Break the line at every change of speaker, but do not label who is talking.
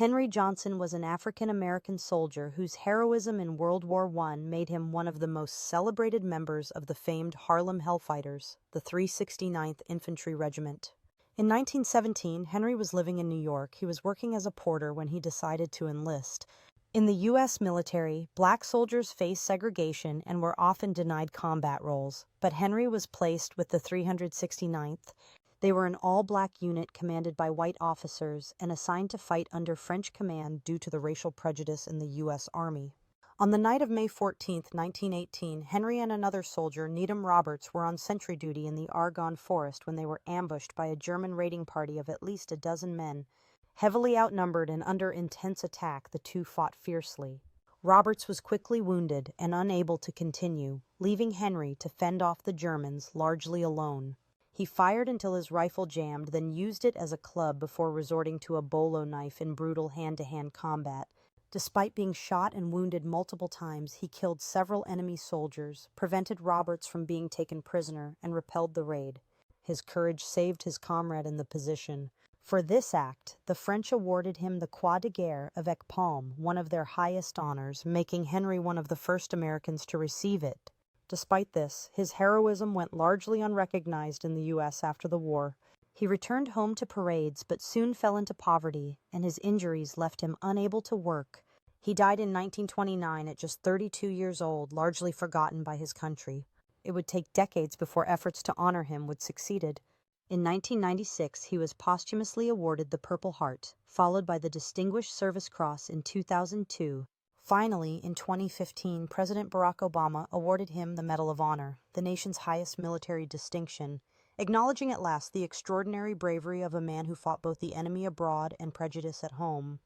Henry Johnson was an African-American soldier whose heroism in World War I made him one of the most celebrated members of the famed Harlem Hellfighters, the 369th Infantry Regiment. In 1917, Henry was living in New York. He was working as a porter when he decided to enlist. In the U.S. military, black soldiers faced segregation and were often denied combat roles, but Henry was placed with the 369th. They were an all-black unit commanded by white officers and assigned to fight under French command due to the racial prejudice in the U.S. Army. On the night of May 14, 1918, Henry and another soldier, Needham Roberts, were on sentry duty in the Argonne Forest when they were ambushed by a German raiding party of at least a dozen men. Heavily outnumbered and under intense attack, the two fought fiercely. Roberts was quickly wounded and unable to continue, leaving Henry to fend off the Germans largely alone. He fired until his rifle jammed, then used it as a club before resorting to a bolo knife in brutal hand-to-hand combat. Despite being shot and wounded multiple times, he killed several enemy soldiers, prevented Roberts from being taken prisoner, and repelled the raid. His courage saved his comrade in the position. For this act, the French awarded him the Croix de Guerre avec Palme, one of their highest honors, making Henry one of the first Americans to receive it. Despite this, his heroism went largely unrecognized in the U.S. after the war. He returned home to parades but soon fell into poverty, and his injuries left him unable to work. He died in 1929 at just 32 years old, largely forgotten by his country. It would take decades before efforts to honor him would succeed. In 1996, he was posthumously awarded the Purple Heart, followed by the Distinguished Service Cross in 2002. Finally, in 2015, President Barack Obama awarded him the Medal of Honor, the nation's highest military distinction, acknowledging at last the extraordinary bravery of a man who fought both the enemy abroad and prejudice at home.